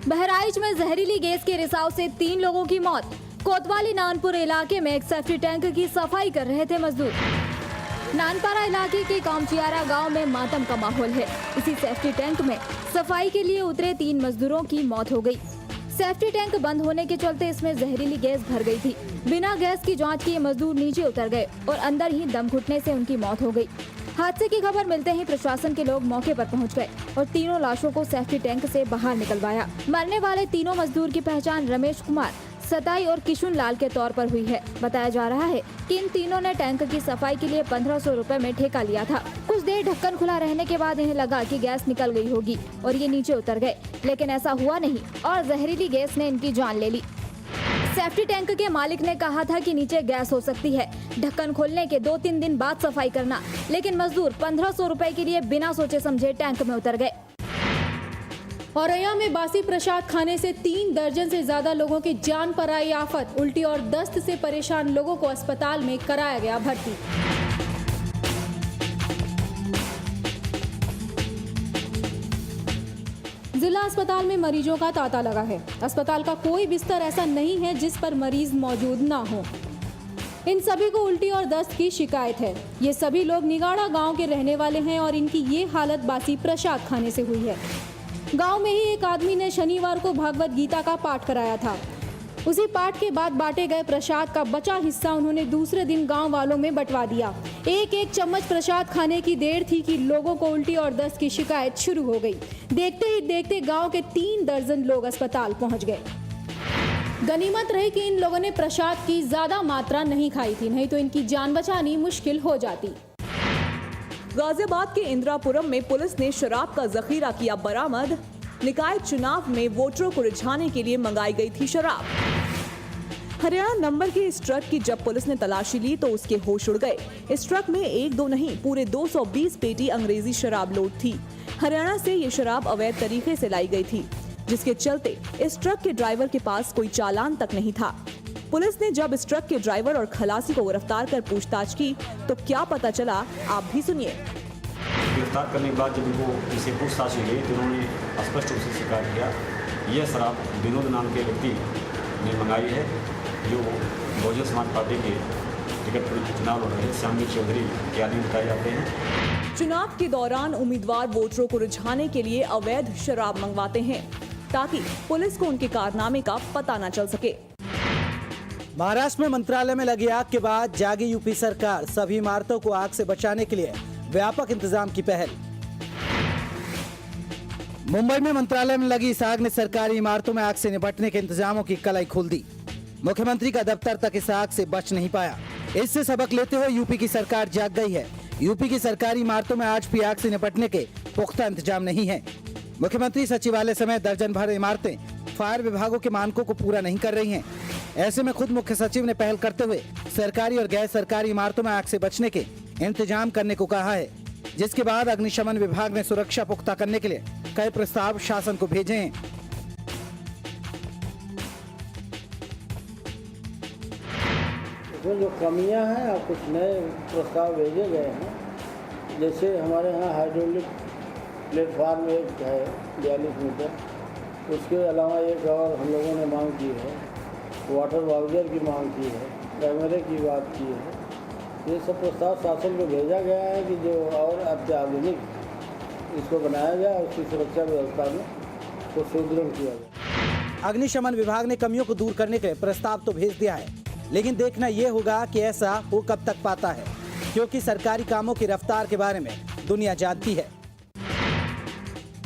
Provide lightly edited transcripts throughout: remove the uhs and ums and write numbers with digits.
बहराइच में जहरीली गैस के रिसाव से 3 लोगों की मौत। कोतवाली नानपुर इलाके में एक सेफ्टी टैंक की सफाई कर रहे थे मजदूर। नानपारा इलाके के कामचियारा गांव में मातम का माहौल है। इसी सेफ्टी टैंक में सफाई के लिए उतरे 3 मजदूरों की मौत हो गई। सेफ्टी टैंक बंद होने के चलते इसमें जहरीली गैस भर गई थी। बिना गैस की जांच किए मजदूर नीचे उतर गए और अंदर ही दम घुटने से उनकी मौत हो गई। हादसे की खबर मिलते ही प्रशासन के लोग मौके पर पहुंच गए और तीनों लाशों को सेफ्टी टैंक से बाहर निकलवाया। मरने वाले तीनों मजदूर की पहचान रमेश कुमार, सताई और किशुन लाल के तौर पर हुई है। बताया जा रहा है कि इन तीनों ने टैंक की सफाई के लिए 1500 रुपए में ठेका लिया था। कुछ देर ढक्कन खुला रहने के बाद इन्हें लगा कि गैस निकल गई होगी और ये नीचे उतर गए, लेकिन ऐसा हुआ नहीं और जहरीली गैस ने इनकी जान ले ली। सेफ्टी टैंक के मालिक ने कहा था कि नीचे गैस हो सकती है, ढक्कन खोलने के 2-3 दिन बाद सफाई करना, लेकिन मजदूर 1500 रुपए के लिए बिना सोचे समझे टैंक में उतर गए। औरैया में बासी प्रसाद खाने से 3 दर्जन से ज्यादा लोगों की जान पर आई आफत। उल्टी और दस्त से परेशान लोगों को अस्पताल में कराया गया भर्ती। जिला अस्पताल में मरीजों का तांता लगा है। अस्पताल का कोई बिस्तर ऐसा नहीं है जिस पर मरीज मौजूद ना हो। इन सभी को उल्टी और दस्त की शिकायत है। ये सभी लोग निगाड़ा गांव के रहने वाले हैं और इनकी ये हालत बासी प्रसाद खाने से हुई है। गांव में ही एक आदमी ने शनिवार को भागवत गीता का पाठ कराया था। उसी पाठ के बाद बांटे गए प्रसाद का बचा हिस्सा उन्होंने दूसरे दिन गांव वालों में बंटवा दिया। एक चम्मच प्रसाद खाने की देर थी कि लोगों को उल्टी और दस्त की शिकायत शुरू हो गई। देखते ही देखते गांव के 3 दर्जन लोग अस्पताल पहुंच गए। गनीमत रही कि इन लोगों ने प्रसाद की ज्यादा मात्रा नहीं खाई थी, नहीं तो इनकी जान बचानी मुश्किल हो जाती। गाजियाबाद के इंदिरापुरम में पुलिस ने शराब का जखीरा किया बरामद। निकाय चुनाव में वोटरों को रिझाने के लिए मंगाई गई थी शराब। हरियाणा नंबर के इस ट्रक की जब पुलिस ने तलाशी ली तो उसके होश उड़ गए। इस ट्रक में 1-2 नहीं पूरे 220 पेटी अंग्रेजी शराब लोड थी। हरियाणा से ये शराब अवैध तरीके से लाई गई थी, जिसके चलते इस ट्रक के ड्राइवर के पास कोई चालान तक नहीं था। पुलिस ने जब इस ट्रक के ड्राइवर और खलासी को गिरफ्तार कर पूछताछ की तो क्या पता चला, आप भी सुनिए। गिरफ्तार करने के बाद जब इनको इसे पूछताछ की गई तो उन्होंने स्पष्ट रूप से स्वीकार किया यह शराब विनोद नाम के व्यक्ति ने मंगाई है, जो बहुजन समाज पार्टी के टिकट पर चुनाव लड़ रहे श्यामवीर चौधरी के आदमी बताए जाते हैं। चुनाव के दौरान उम्मीदवार वोटरों को रिझाने के लिए अवैध शराब मंगवाते हैं ताकि पुलिस को उनके कारनामे का पता न चल सके। महाराष्ट्र में मंत्रालय में लगी आग के बाद जागी यूपी सरकार। सभी इमारतों को आग से बचाने के लिए व्यापक इंतजाम की पहल। मुंबई में मंत्रालय में लगी इस आग ने सरकारी इमारतों में आग से निपटने के इंतजामों की कलाई खोल दी। मुख्यमंत्री का दफ्तर तक इस आग से बच नहीं पाया। इससे सबक लेते हुए यूपी की सरकार जाग गई है। यूपी की सरकारी इमारतों में आज भी आग से निपटने के पुख्ता इंतजाम नहीं है। मुख्यमंत्री सचिवालय समेत दर्जन भर इमारतें फायर विभागों के मानकों को पूरा नहीं कर रही हैं। ऐसे में खुद मुख्य सचिव ने पहल करते हुए सरकारी और गैर सरकारी इमारतों में आग से बचने के इंतजाम करने को कहा है, जिसके बाद अग्निशमन विभाग ने सुरक्षा पुख्ता करने के लिए कई प्रस्ताव शासन को भेजे हैं। इसमें जो कमियां हैं और कुछ नए प्रस्ताव भेजे गए हैं, जैसे हमारे यहाँ हाइड्रोलिक प्लेटफार्म एक है 42 मीटर, उसके अलावा एक और हम लोगों ने मांग की है, वाटर वाउचर की मांग की है, कैमरे की बात की है। ये सब प्रस्ताव शासन को भेजा गया है कि जो और अत्याधुनिक इसको बनाया जाए, उसकी सुरक्षा व्यवस्था में को सुदृढ़ किया जाए। अग्निशमन विभाग ने कमियों को दूर करने के प्रस्ताव तो भेज दिया है, लेकिन देखना ये होगा कि ऐसा हो कब तक पाता है, क्योंकि सरकारी कामों की रफ्तार के बारे में दुनिया जानती है।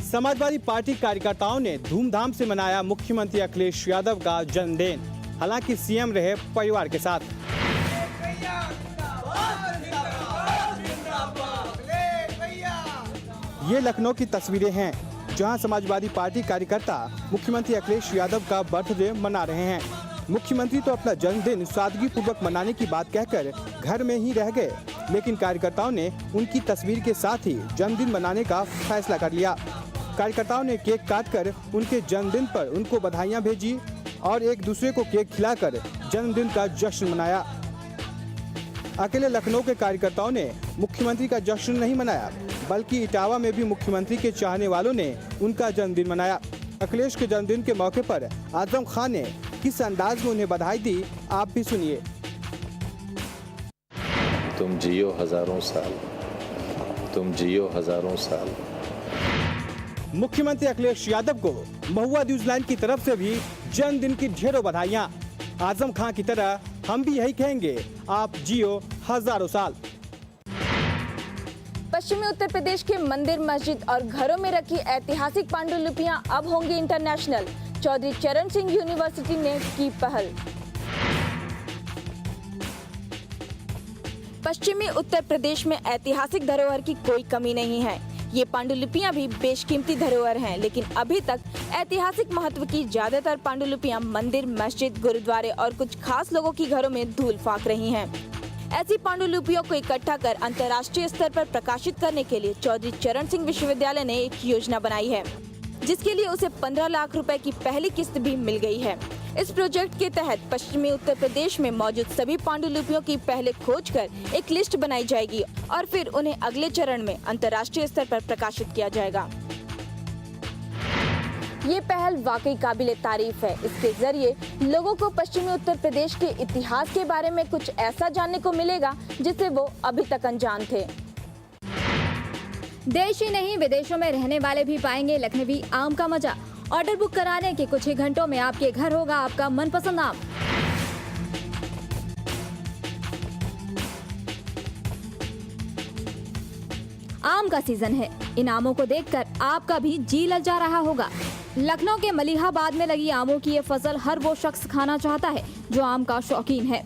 समाजवादी पार्टी कार्यकर्ताओं ने धूमधाम से मनाया मुख्यमंत्री अखिलेश यादव का जन्मदिन। हालांकि सीएम रहे परिवार के साथ। ये लखनऊ की तस्वीरें हैं, जहां समाजवादी पार्टी कार्यकर्ता मुख्यमंत्री अखिलेश यादव का बर्थडे मना रहे हैं। मुख्यमंत्री तो अपना जन्मदिन सादगी पूर्वक मनाने की बात कहकर घर में ही रह गए, लेकिन कार्यकर्ताओं ने उनकी तस्वीर के साथ ही जन्मदिन मनाने का फैसला कर लिया। कार्यकर्ताओं ने केक काटकर उनके जन्मदिन पर उनको बधाइयां भेजी और एक दूसरे को केक खिलाकर जन्मदिन का जश्न मनाया। अकेले लखनऊ के कार्यकर्ताओं ने मुख्यमंत्री का जश्न नहीं मनाया, बल्कि इटावा में भी मुख्यमंत्री के चाहने वालों ने उनका जन्मदिन मनाया। अखिलेश के जन्मदिन के मौके पर आजम खान ने किस अंदाज में उन्हें बधाई दी, आप भी सुनिए। तुम जियो हजारों साल, तुम जियो हजारों साल। मुख्यमंत्री अखिलेश यादव को महुआ न्यूजीलैंड की तरफ से भी जन्मदिन की ढेरों बधाइयां। आजम खान की तरह हम भी यही कहेंगे, आप जियो हजारों साल। पश्चिमी उत्तर प्रदेश के मंदिर, मस्जिद और घरों में रखी ऐतिहासिक पांडुलिपियां अब होंगी इंटरनेशनल। चौधरी चरण सिंह यूनिवर्सिटी ने की पहल। पश्चिमी उत्तर प्रदेश में ऐतिहासिक धरोहर की कोई कमी नहीं है। ये पांडुलिपियां भी बेशकीमती धरोहर हैं, लेकिन अभी तक ऐतिहासिक महत्व की ज्यादातर पांडुलिपियां मंदिर, मस्जिद, गुरुद्वारे और कुछ खास लोगों की घरों में धूल फाक रही हैं। ऐसी पांडुलिपियों को इकट्ठा कर अंतर्राष्ट्रीय स्तर पर प्रकाशित करने के लिए चौधरी चरण सिंह विश्वविद्यालय ने एक योजना बनाई है, जिसके लिए उसे 15 लाख रुपए की पहली किस्त भी मिल गई है। इस प्रोजेक्ट के तहत पश्चिमी उत्तर प्रदेश में मौजूद सभी पांडुलिपियों की पहले खोजकर एक लिस्ट बनाई जाएगी और फिर उन्हें अगले चरण में अंतर्राष्ट्रीय स्तर पर प्रकाशित किया जाएगा। ये पहल वाकई काबिले तारीफ है। इसके जरिए लोगों को पश्चिमी उत्तर प्रदेश के इतिहास के बारे में कुछ ऐसा जानने को मिलेगा जिससे वो अभी तक अनजान थे। देश ही नहीं, विदेशों में रहने वाले भी पाएंगे लखनवी आम का मजा। ऑर्डर बुक कराने के कुछ ही घंटों में आपके घर होगा आपका मनपसंद आम। आम का सीजन है, इन आमों को देखकर आपका भी जी ललचा रहा होगा। लखनऊ के मलिहाबाद में लगी आमों की ये फसल हर वो शख्स खाना चाहता है जो आम का शौकीन है।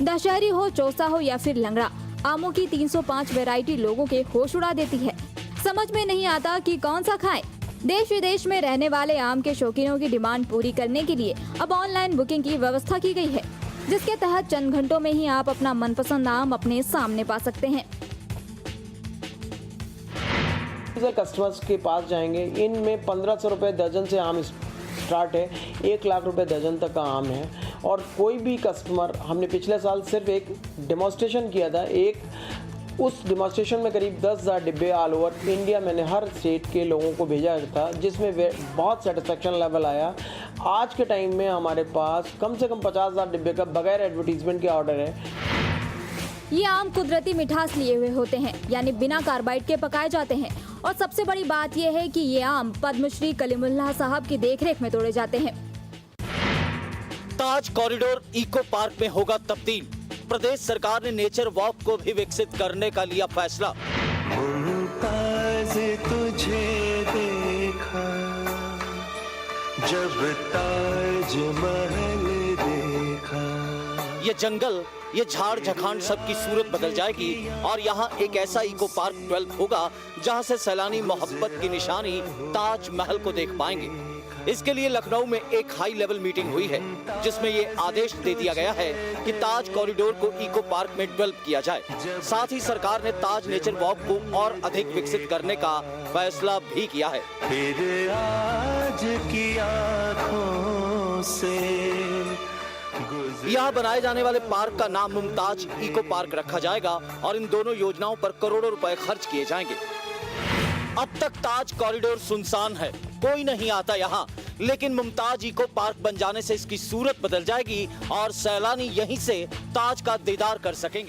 दशहरी हो, चौसा हो या फिर लंगड़ा, आमों की 305 वैरायटी लोगों के होश उड़ा देती है। समझ में नहीं आता कि कौन सा खाएं। देश विदेश में रहने वाले आम के शौकीनों की डिमांड पूरी करने के लिए अब ऑनलाइन बुकिंग की व्यवस्था की गई है, जिसके तहत चंद घंटों में ही आप अपना मनपसंद आम अपने सामने पा सकते हैं। कस्टमर्स के पास जाएंगे, इनमें 1500 रुपये दर्जन से आम स्टार्ट है, 1 लाख रुपए दर्जन तक का आम है। और कोई भी कस्टमर, हमने पिछले साल सिर्फ एक डेमोन्स्ट्रेशन किया था, उस डेमोन्स्ट्रेशन में करीब 10,000 डिब्बे ऑल ओवर इंडिया मैंने हर स्टेट के लोगों को भेजा था, जिसमें बहुत सेटिस्फेक्शन लेवल आया। आज के टाइम में हमारे पास कम से कम 50,000 डिब्बे का बगैर एडवर्टीजमेंट के ऑर्डर है। ये आम कुदरती मिठास लिए हुए होते हैं, यानी बिना कार्बाइड के पकाए जाते हैं। और सबसे बड़ी बात यह है कि ये आम पद्मश्री कलीमुल्लाह साहब की देखरेख में तोड़े जाते हैं। ताज कॉरिडोर इको पार्क में होगा तब्दील। प्रदेश सरकार ने नेचर वॉक को भी विकसित करने का लिया फैसला। मुमताज तुझे देखा जब ताज महल देखा। ये जंगल, ये झाड़ झखाड़ सबकी सूरत बदल जाएगी और यहाँ एक ऐसा इको पार्क डेवलप होगा जहाँ से सैलानी मोहब्बत की निशानी ताज महल को देख पाएंगे। इसके लिए लखनऊ में एक हाई लेवल मीटिंग हुई है, जिसमें ये आदेश दे दिया गया है कि ताज कॉरिडोर को इको पार्क में डेवलप किया जाए। साथ ही सरकार ने ताज नेचर वॉक को और अधिक विकसित करने का फैसला भी किया है। फिर आज की आँखों से यहाँ बनाए जाने वाले पार्क का नाम मुमताज इको पार्क रखा जाएगा और इन दोनों योजनाओं पर करोड़ों रुपए खर्च किए जाएंगे। अब तक ताज कॉरिडोर सुनसान है, कोई नहीं आता यहाँ, लेकिन मुमताज इको पार्क बन जाने से इसकी सूरत बदल जाएगी और सैलानी यहीं से ताज का दीदार कर सकेंगे।